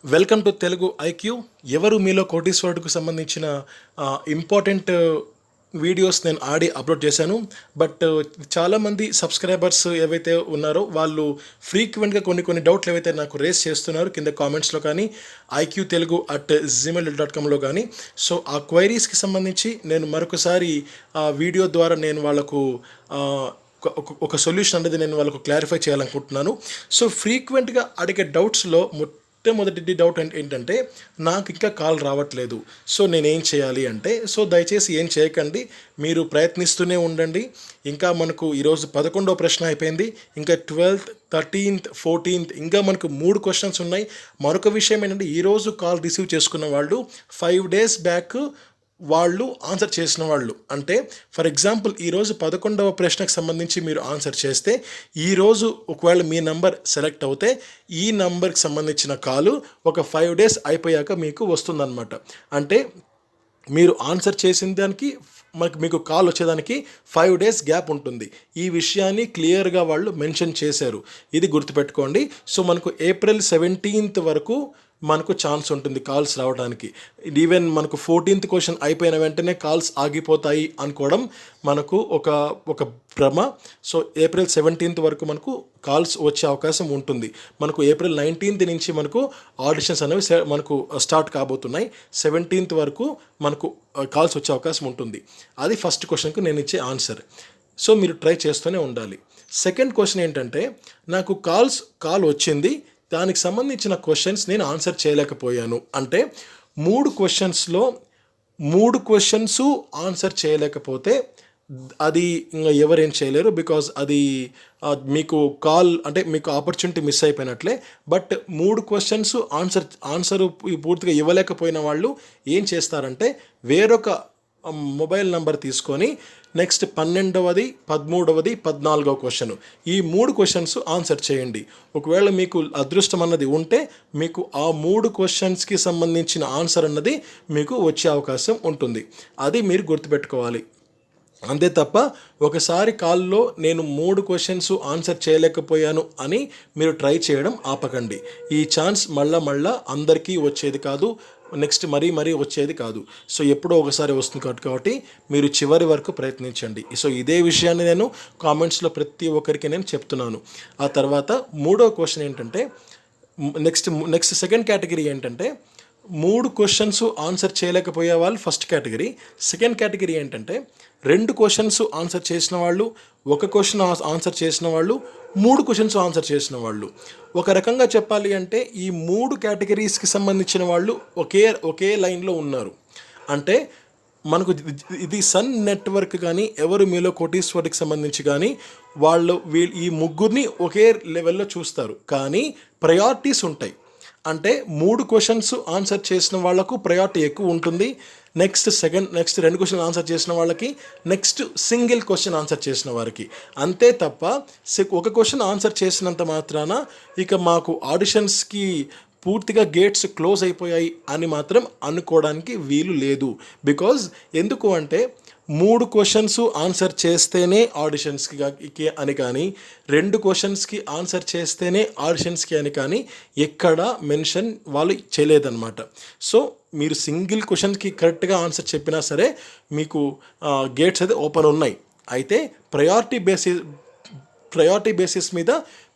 Welcome to Telugu IQ. ఎవరు మీలో కోటీశ్వరుడికి సంబంధించిన ఇంపార్టెంట్ వీడియోస్ నేను అప్లోడ్ చేశాను. బట్ చాలామంది సబ్స్క్రైబర్స్ ఏవైతే ఉన్నారో వాళ్ళు ఫ్రీక్వెంట్గా కొన్ని డౌట్లు ఏవైతే నాకు రేస్ చేస్తున్నారు కింద కామెంట్స్లో కానీ iqtelugu@gmail.comలో కానీ. సో ఆ క్వైరీస్కి సంబంధించి నేను మరొకసారి ఆ వీడియో ద్వారా నేను వాళ్ళకు ఒక సొల్యూషన్ అనేది నేను వాళ్ళకు క్లారిఫై చేయాలనుకుంటున్నాను. సో ఫ్రీక్వెంట్గా అడిగే డౌట్స్లో మొట్టమొదటి డౌట్ ఏంటంటే నాకు ఇంకా కాల్ రావట్లేదు, సో నేనేం చేయాలి అంటే, సో దయచేసి ఏం చేయకండి, మీరు ప్రయత్నిస్తూనే ఉండండి. ఇంకా మనకు ఈరోజు 11వ ప్రశ్న అయిపోయింది, ఇంకా 12th, 13th, 14th ఇంకా మనకు 3 క్వశ్చన్స్ ఉన్నాయి. మరొక విషయం ఏంటంటే ఈరోజు కాల్ రిసీవ్ చేసుకున్న వాళ్ళు 5 days బ్యాక్ వాళ్ళు ఆన్సర్ చేసిన వాళ్ళు, అంటే ఫర్ ఎగ్జాంపుల్ ఈరోజు 11వ ప్రశ్నకు సంబంధించి మీరు ఆన్సర్ చేస్తే ఈరోజు ఒకవేళ మీ నంబర్ సెలెక్ట్ అవుతే ఈ నంబర్కి సంబంధించిన కాలు ఒక 5 days అయిపోయాక మీకు వస్తుందన్నమాట. అంటే మీరు ఆన్సర్ చేసిన దానికి మీకు కాల్ వచ్చేదానికి 5 days గ్యాప్ ఉంటుంది. ఈ విషయాన్ని క్లియర్గా వాళ్ళు మెన్షన్ చేశారు, ఇది గుర్తుపెట్టుకోండి. సో మనకు April 17th వరకు మనకు ఛాన్స్ ఉంటుంది కాల్స్ రావడానికి. ఈవెన్ మనకు 14th క్వశ్చన్ అయిపోయిన వెంటనే కాల్స్ ఆగిపోతాయి అనుకోవడం మనకు ఒక భ్రమ. సో April 17th వరకు మనకు కాల్స్ వచ్చే అవకాశం ఉంటుంది. మనకు April 19th నుంచి మనకు ఆడిషన్స్ అనేవి మనకు స్టార్ట్ కాబోతున్నాయి. 17th వరకు మనకు కాల్స్ వచ్చే అవకాశం ఉంటుంది. అది ఫస్ట్ క్వశ్చన్కు నేను ఇచ్చే ఆన్సర్. సో మీరు ట్రై చేస్తూనే ఉండాలి. సెకండ్ క్వశ్చన్ ఏంటంటే, నాకు కాల్ వచ్చింది, దానికి సంబంధించిన క్వశ్చన్స్ నేను ఆన్సర్ చేయలేకపోయాను అంటే 3 క్వశ్చన్స్లో 3 క్వశ్చన్స్ ఆన్సర్ చేయలేకపోతే అది ఇంకా ఎవరేం చేయలేరు. బికాజ్ అది మీకు కాల్ అంటే మీకు ఆపర్చునిటీ మిస్ అయిపోయినట్లే. బట్ 3 క్వశ్చన్స్ ఆన్సర్ పూర్తిగా ఇవ్వలేకపోయిన వాళ్ళు ఏం చేస్తారంటే వేరొక మొబైల్ నంబర్ తీసుకొని నెక్స్ట్ 12వ, 13వ, 14వ క్వశ్చన్, ఈ 3 క్వశ్చన్స్ ఆన్సర్ చేయండి. ఒకవేళ మీకు అదృష్టం అన్నది ఉంటే మీకు ఆ 3 క్వశ్చన్స్కి సంబంధించిన ఆన్సర్ అన్నది మీకు వచ్చే అవకాశం ఉంటుంది. అది మీరు గుర్తుపెట్టుకోవాలి. అంతే తప్ప ఒకసారి కాల్లో నేను 3 క్వశ్చన్స్ ఆన్సర్ చేయలేకపోయాను అని మీరు ట్రై చేయడం ఆపకండి. ఈ ఛాన్స్ మళ్ళా అందరికీ వచ్చేది కాదు, నెక్స్ట్ మరీ వచ్చేది కాదు. సో ఎప్పుడో ఒకసారి వస్తుంది కాబట్టి మీరు చివరి వరకు ప్రయత్నించండి. సో ఇదే విషయాన్ని నేను కామెంట్స్లో ప్రతి ఒక్కరికి నేను చెప్తున్నాను. ఆ తర్వాత 3వ క్వశ్చన్ ఏంటంటే, నెక్స్ట్ సెకండ్ కేటగిరీ ఏంటంటే 3 క్వశ్చన్స్ ఆన్సర్ చేయలేకపోయే వాళ్ళు ఫస్ట్ కేటగిరీ. సెకండ్ కేటగిరీ ఏంటంటే 2 క్వశ్చన్స్ ఆన్సర్ చేసిన వాళ్ళు, 1 క్వశ్చన్ ఆన్సర్ చేసిన వాళ్ళు, 3 క్వశ్చన్స్ ఆన్సర్ చేసిన వాళ్ళు. ఒక రకంగా చెప్పాలి అంటే ఈ 3 కేటగిరీస్కి సంబంధించిన వాళ్ళు ఒకే లైన్లో ఉన్నారు. అంటే మనకు ఇది సన్ నెట్వర్క్ కానీ ఎవరు మీలో కోటీశ్వరుడికి సంబంధించి కానీ ఈ ముగ్గురిని ఒకే లెవెల్లో చూస్తారు, కానీ ప్రయారిటీస్ ఉంటాయి. అంటే 3 క్వశ్చన్స్ ఆన్సర్ చేసిన వాళ్ళకు ప్రయారిటీ ఎక్కువ ఉంటుంది. నెక్స్ట్ 2 క్వశ్చన్ ఆన్సర్ చేసిన వాళ్ళకి, నెక్స్ట్ సింగిల్ క్వశ్చన్ ఆన్సర్ చేసిన వారికి. అంతే తప్ప 1 క్వశ్చన్ ఆన్సర్ చేసినంత మాత్రాన ఇక మాకు ఆడిషన్స్కి పూర్తిగా గేట్స్ క్లోజ్ అయిపోయాయి అని మాత్రం అనుకోవడానికి వీలు లేదు. బికాజ్ ఎందుకు అంటే 3 క్వశ్చన్స్ ఆన్సర్ చేస్తేనే ఆడిషన్స్కి అని కానీ, 2 క్వశ్చన్స్కి ఆన్సర్ చేస్తేనే ఆడిషన్స్కి అని కానీ ఎక్కడ మెన్షన్ వాళ్ళు చేయలేదన్నమాట. సో మీరు సింగిల్ క్వశ్చన్కి కరెక్ట్గా ఆన్సర్ చెప్పినా సరే మీకు గేట్స్ అయితే ఓపెన్ ఉన్నాయి. అయితే ప్రయారిటీ బేసిస్ మీద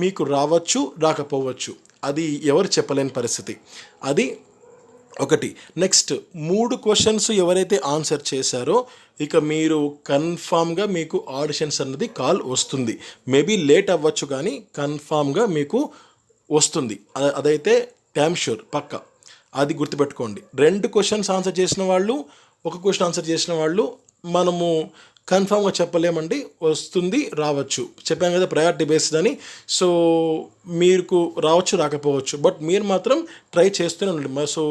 మీకు రావచ్చు, రాకపోవచ్చు, అది ఎవరు చెప్పలేని పరిస్థితి. అది ఒకటి. నెక్స్ట్ 3 క్వశ్చన్స్ ఎవరైతే ఆన్సర్ చేశారో ఇక మీరు కన్ఫామ్గా మీకు ఆడిషన్స్ అన్నది కాల్ వస్తుంది. మేబీ లేట్ అవ్వచ్చు కానీ కన్ఫామ్గా మీకు వస్తుంది. అదైతే డ్యామ్ షూర్, పక్కా. అది గుర్తుపెట్టుకోండి. 2 క్వశ్చన్స్ ఆన్సర్ చేసిన వాళ్ళు, 1 క్వశ్చన్ ఆన్సర్ చేసిన వాళ్ళు మనము కన్ఫామ్గా చెప్పలేమండి, వస్తుంది, రావచ్చు. చెప్పాం కదా ప్రయారిటీ బేస్డ్ అని. సో మీకు రావచ్చు, రాకపోవచ్చు, బట్ మీరు మాత్రం ట్రై చేస్తూనే ఉండండి. సో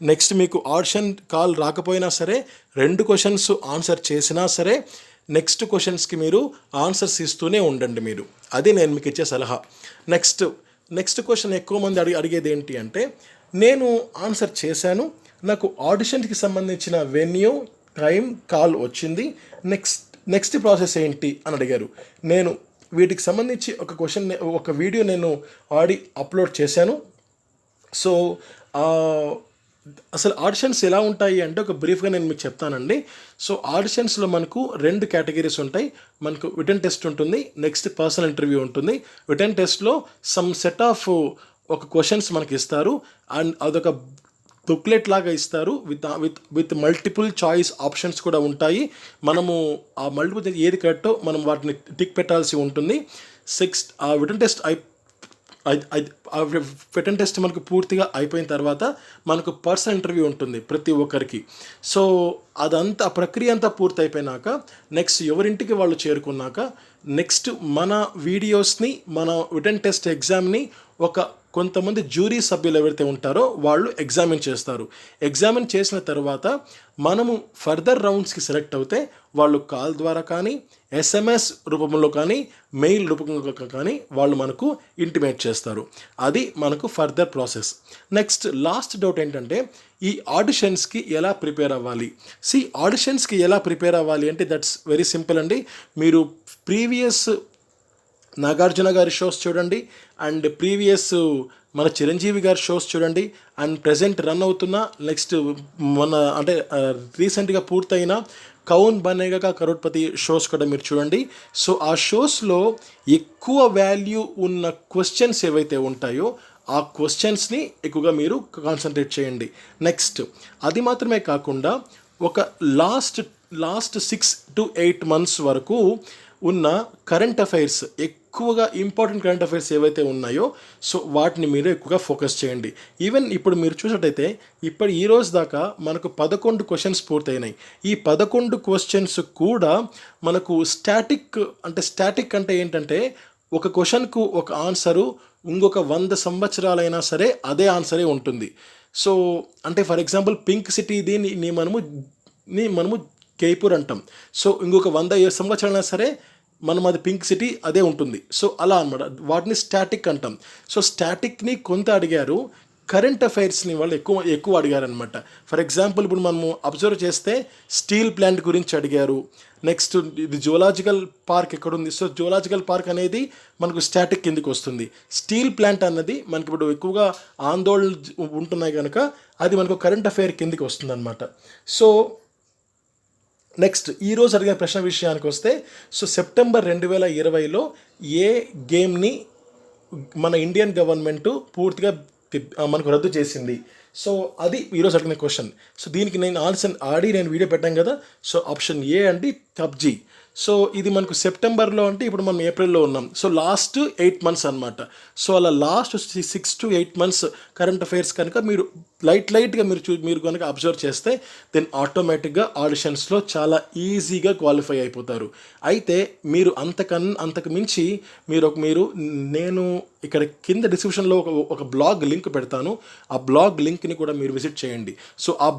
నెక్స్ట్ మీకు ఆడిషన్ కాల్ రాకపోయినా సరే, 2 క్వశ్చన్స్ ఆన్సర్ చేసినా సరే, నెక్స్ట్ క్వశ్చన్స్కి మీరు ఆన్సర్స్ ఇస్తూనే ఉండండి మీరు. అది నేను మీకు ఇచ్చే సలహా. నెక్స్ట్ క్వశ్చన్ ఎక్కువ మంది అడిగేది ఏంటి అంటే, నేను ఆన్సర్ చేశాను, నాకు ఆడిషన్కి సంబంధించిన వెన్యూ, టైం, కాల్ వచ్చింది, నెక్స్ట్ ప్రాసెస్ ఏంటి అని అడిగారు. నేను వీటికి సంబంధించి ఒక వీడియో నేను అప్లోడ్ చేశాను. సో అసలు ఆడిషన్స్ ఎలా ఉంటాయి అంటే ఒక బ్రీఫ్గా నేను మీకు చెప్తానండి. సో ఆడిషన్స్లో మనకు 2 కేటగిరీస్ ఉంటాయి. మనకు రిటన్ టెస్ట్ ఉంటుంది, నెక్స్ట్ పర్సనల్ ఇంటర్వ్యూ ఉంటుంది. రిటన్ టెస్ట్‌లో సమ్ సెట్ ఆఫ్ ఒక క్వశ్చన్స్ మనకి ఇస్తారు అండ్ అదొక బుక్లెట్ లాగా ఇస్తారు విత్ మల్టిపుల్ చాయిస్ ఆప్షన్స్ కూడా ఉంటాయి. మనము ఆ మల్టిపుల్ ఏది కరెక్టో మనం వాటిని టిక్ పెట్టాల్సి ఉంటుంది. ఆ రిటన్ టెస్ట్ రిటన్ టెస్ట్ మనకు పూర్తిగా అయిపోయిన తర్వాత మనకు పర్సనల్ ఇంటర్వ్యూ ఉంటుంది ప్రతి ఒక్కరికి. సో అదంతా ఆ ప్రక్రియ అంతా పూర్తి అయిపోయినాక నెక్స్ట్ ఎవరింటికి వాళ్ళు చేరుకున్నాక నెక్స్ట్ మన వీడియోస్ని మన రిటన్ టెస్ట్ ఎగ్జామ్ని కొంతమంది జ్యూరీ సభ్యులు ఎవరైతే ఉంటారో వాళ్ళు ఎగ్జామిన్ చేస్తారు. ఎగ్జామిన్ చేసిన తర్వాత మనము ఫర్దర్ రౌండ్స్కి సెలెక్ట్ అవుతే వాళ్ళు కాల్ ద్వారా కానీ SMS రూపంలో కానీ మెయిల్ రూపంలో కానీ వాళ్ళు మనకు ఇంటిమేట్ చేస్తారు. అది మనకు further process. Next last doubt ఏంటంటే ఈ ఆడిషన్స్కి ఎలా ప్రిపేర్ అవ్వాలి? ఆడిషన్స్కి ఎలా ప్రిపేర్ అవ్వాలి అంటే దట్స్ వెరీ సింపుల్ అండి. మీరు ప్రీవియస్ నాగార్జున గారి షోస్ చూడండి అండ్ ప్రీవియస్ మన చిరంజీవి గారి షోస్ చూడండి అండ్ ప్రజెంట్ రన్ అవుతున్న నెక్స్ట్ అంటే రీసెంట్గా పూర్తయిన కౌన్ బనేగా కరోడ్పతి షోస్ కూడా మీరు చూడండి. సో ఆ షోస్లో ఎక్కువ వాల్యూ ఉన్న క్వశ్చన్స్ ఏవైతే ఉంటాయో ఆ క్వశ్చన్స్ని ఎక్కువగా మీరు కాన్సన్ట్రేట్ చేయండి. నెక్స్ట్ అది మాత్రమే కాకుండా ఒక లాస్ట్ 6 to 8 months వరకు ఉన్న కరెంట్ అఫైర్స్ ఎక్కువగా ఇంపార్టెంట్ కరెంట్ అఫైర్స్ ఏవైతే ఉన్నాయో సో వాటిని మీరు ఎక్కువగా ఫోకస్ చేయండి. ఈవెన్ ఇప్పుడు మీరు చూసినట్టయితే ఈ రోజు దాకా మనకు 11 క్వశ్చన్స్ పూర్తయినాయి. ఈ 11 క్వశ్చన్స్ కూడా మనకు స్టాటిక్ అంటే ఏంటంటే ఒక క్వశ్చన్కు ఒక ఆన్సరు ఇంకొక 100 సంవత్సరాలైనా సరే అదే ఆన్సరే ఉంటుంది. సో అంటే ఫర్ ఎగ్జాంపుల్ పింక్ సిటీ దీన్ని మనము జైపూర్ అంటాం. సో ఇంకొక 100 సంవత్సరాలైనా సరే మనం అది పింక్ సిటీ అదే ఉంటుంది. సో అలా అనమాట, వాటిని స్టాటిక్ అంటాం. సో స్టాటిక్ని కొంత అడిగారు, కరెంట్ అఫైర్స్ని వాళ్ళు ఎక్కువ అడిగారనమాట. ఫర్ ఎగ్జాంపుల్ ఇప్పుడు మనము అబ్జర్వ్ చేస్తే స్టీల్ ప్లాంట్ గురించి అడిగారు. నెక్స్ట్ ఇది జువలాజికల్ పార్క్ ఎక్కడుంది? సో జువలాజికల్ పార్క్ అనేది మనకు స్టాటిక్ కిందకి వస్తుంది. స్టీల్ ప్లాంట్ అన్నది మనకి ఇప్పుడు ఎక్కువగా ఆందోళన ఉంటున్నాయి కనుక అది మనకు కరెంట్ అఫైర్ కిందకి వస్తుంది అనమాట. సో నెక్స్ట్ ఈరోజు అడిగిన ప్రశ్న విషయానికి వస్తే సో సెప్టెంబర్ 2020లో ఏ గేమ్ని మన ఇండియన్ గవర్నమెంట్ పూర్తిగా మనకు రద్దు చేసింది? సో అది ఈరోజు అడిగిన క్వశ్చన్. సో దీనికి నేను ఆన్సర్ నేను వీడియో పెట్టాను కదా. సో ఆప్షన్ ఏ అండి పబ్జీ. సో ఇది మనకు సెప్టెంబర్లో అంటే ఇప్పుడు మనం ఏప్రిల్లో ఉన్నాం. సో లాస్ట్ 8 months అనమాట. సో అలా last 6 to 8 months current affairs కనుక మీరు లైట్గా మీరు కనుక అబ్జర్వ్ చేస్తే దెన్ ఆటోమేటిక్గా ఆడిషన్స్లో చాలా ఈజీగా క్వాలిఫై అయిపోతారు. అయితే మీరు అంతకు మించి మీరు నేను ఇక్కడ కింద డిస్క్రిప్షన్లో ఒక బ్లాగ్ లింక్ పెడతాను. ఆ బ్లాగ్ లింక్ని కూడా మీరు విజిట్ చేయండి. సో ఆ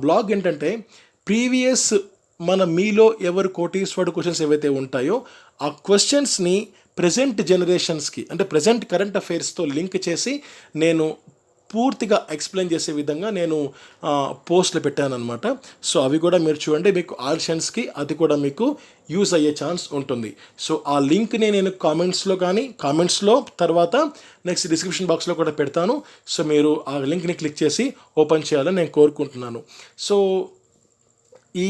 బ్లాగ్ ఏంటంటే ప్రీవియస్ మీలో ఎవరు కోటీశ్వరుడు క్వశ్చన్స్ ఏవైతే ఉంటాయో ఆ క్వశ్చన్స్ని ప్రజెంట్ జనరేషన్స్కి అంటే ప్రజెంట్ కరెంట్ అఫైర్స్తో లింక్ చేసి నేను పూర్తిగా ఎక్స్ప్లెయిన్ చేసే విధంగా నేను పోస్టులు పెట్టాను అనమాట. సో అవి కూడా మీరు చూడండి, మీకు ఆడిషన్స్కి అది కూడా మీకు యూజ్ అయ్యే ఛాన్స్ ఉంటుంది. సో ఆ లింక్ని నేను కామెంట్స్లో తర్వాత నెక్స్ట్ డిస్క్రిప్షన్ బాక్స్లో కూడా పెడతాను. సో మీరు ఆ లింక్ని క్లిక్ చేసి ఓపెన్ చేయాలని నేను కోరుకుంటున్నాను. సో ఈ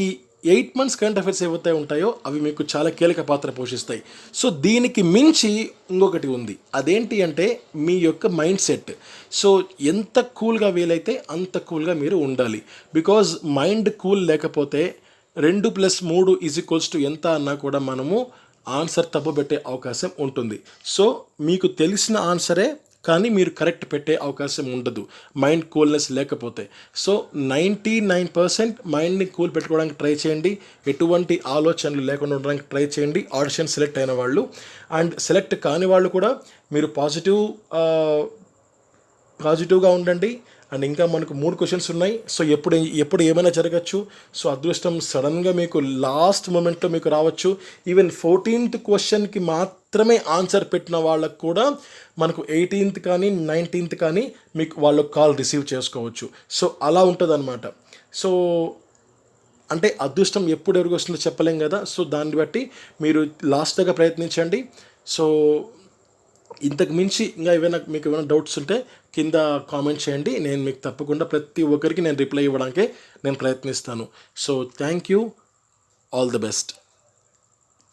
8 months కరెంట్ అఫైర్స్ ఏవైతే ఉంటాయో అవి మీకు చాలా కీలక పాత్ర పోషిస్తాయి. సో దీనికి మించి ఇంకొకటి ఉంది. అదేంటి అంటే మీ యొక్క మైండ్ సెట్. సో ఎంత కూల్గా వీలైతే అంత కూల్గా మీరు ఉండాలి. బికాజ్ మైండ్ కూల్ లేకపోతే 2+3 ఎంత అన్నా కూడా మనము ఆన్సర్ తప్పు పెట్టే అవకాశం ఉంటుంది. సో మీకు తెలిసిన ఆన్సరే కానీ మీరు కరెక్ట్ పెట్టే అవకాశం ఉండదు మైండ్ కూల్నెస్ లేకపోతే. సో 99% మైండ్ని కూల్ పెట్టుకోవడానికి ట్రై చేయండి. ఎటువంటి ఆలోచనలు లేకుండా ఉండడానికి ట్రై చేయండి ఆడిషన్ సెలెక్ట్ అయిన వాళ్ళు. అండ్ సెలెక్ట్ కాని వాళ్ళు కూడా మీరు పాజిటివ్గా ఉండండి. అండ్ ఇంకా మనకు 3 క్వశ్చన్స్ ఉన్నాయి. సో ఎప్పుడు ఏమైనా జరగచ్చు. సో అదృష్టం సడన్గా మీకు లాస్ట్ మూమెంట్లో మీకు రావచ్చు. ఈవెన్ 14th క్వశ్చన్కి మాత్రమే ఆన్సర్ పెట్టిన వాళ్ళకు కూడా మనకు 18th కానీ 19th కానీ మీకు వాళ్ళు కాల్ రిసీవ్ చేసుకోవచ్చు. సో అలా ఉంటుంది అనమాట. సో అంటే అదృష్టం ఎప్పుడు ఎవరికి వస్తుందో చెప్పలేం కదా. సో దాన్ని బట్టి మీరు లాస్ట్ దాకా ప్రయత్నించండి. సో ఇంతకు మించి ఇంకా మీకు ఏమైనా డౌట్స్ ఉంటే కింద కామెంట్ చేయండి. నేను మీకు తప్పకుండా ప్రతి ఒక్కరికి నేను రిప్లై ఇవ్వడానికే నేను ప్రయత్నిస్తాను. So thank you. All the best.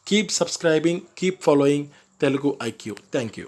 Keep subscribing, keep following Telugu IQ. Thank you.